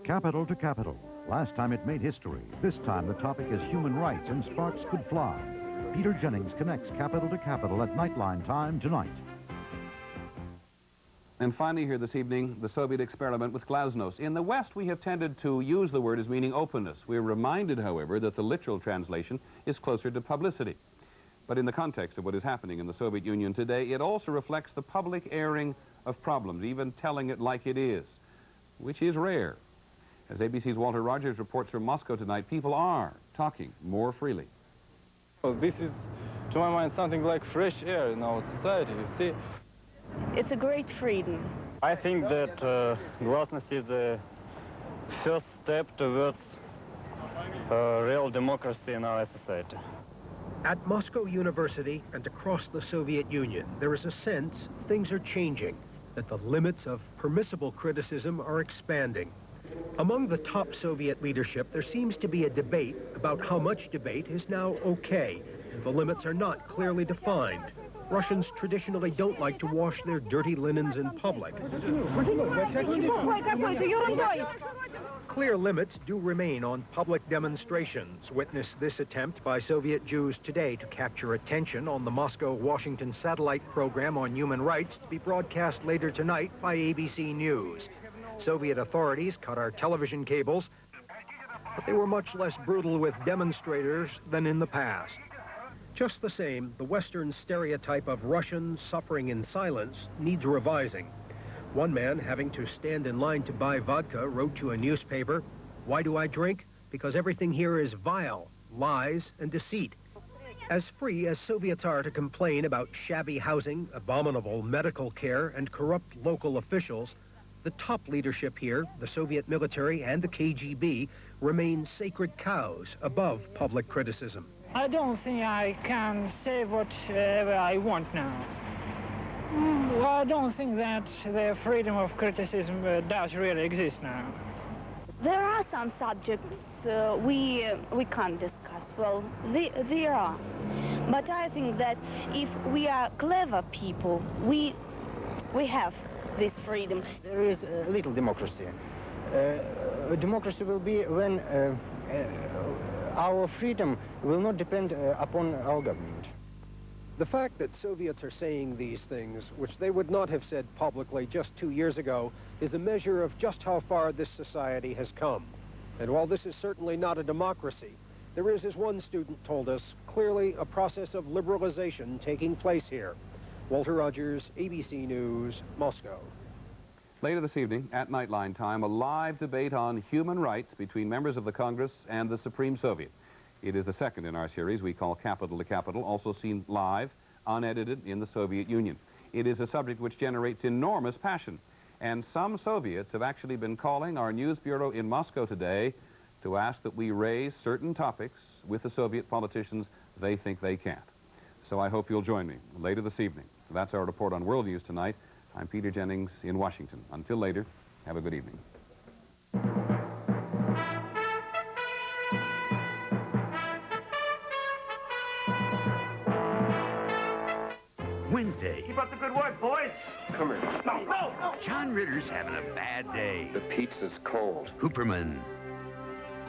Capital to Capital. Last time it made history. This time the topic is human rights and sparks could fly. Peter Jennings connects Capital to Capital at Nightline time tonight. And finally here this evening, the Soviet experiment with Glasnost. In the West, we have tended to use the word as meaning openness. We're reminded, however, that the literal translation is closer to publicity. But in the context of what is happening in the Soviet Union today, it also reflects the public airing of problems, even telling it like it is, which is rare. As ABC's Walter Rogers reports from Moscow tonight, people are talking more freely. Well, this is, to my mind, something like fresh air in our society, you see. It's a great freedom. I think that Glasnost is a first step towards real democracy in our society. At Moscow University and across the Soviet Union, there is a sense things are changing, that the limits of permissible criticism are expanding. Among the top Soviet leadership, there seems to be a debate about how much debate is now okay, and the limits are not clearly defined. Russians traditionally don't like to wash their dirty linens in public. Clear limits do remain on public demonstrations. Witness this attempt by Soviet Jews today to capture attention on the Moscow-Washington satellite program on human rights to be broadcast later tonight by ABC News. Soviet authorities cut our television cables, but they were much less brutal with demonstrators than in the past. Just the same, the Western stereotype of Russians suffering in silence needs revising. One man, having to stand in line to buy vodka, wrote to a newspaper, "Why do I drink? Because everything here is vile, lies, and deceit." As free as Soviets are to complain about shabby housing, abominable medical care, and corrupt local officials, the top leadership here, the Soviet military and the KGB, remain sacred cows above public criticism. I don't think I can say whatever I want now. Well, I don't think that the freedom of criticism does really exist now. There are some subjects we can't discuss. Well, there are. But I think that if we are clever people, we have this freedom. There is a little democracy. Democracy will be when our freedom will not depend upon our government. The fact that Soviets are saying these things, which they would not have said publicly just 2 years ago, is a measure of just how far this society has come. And while this is certainly not a democracy, there is, as one student told us, clearly a process of liberalization taking place here. Walter Rogers, ABC News, Moscow. Later this evening, at Nightline time, a live debate on human rights between members of the Congress and the Supreme Soviet. It is the second in our series we call Capital to Capital, also seen live, unedited in the Soviet Union. It is a subject which generates enormous passion, and some Soviets have actually been calling our news bureau in Moscow today to ask that we raise certain topics with the Soviet politicians they think they can't. So I hope you'll join me later this evening. That's our report on World News tonight. I'm Peter Jennings in Washington. Until later, have a good evening. Wednesday. Keep up the good work, boys. Come here. No. John Ritter's having a bad day. The pizza's cold. Hooperman.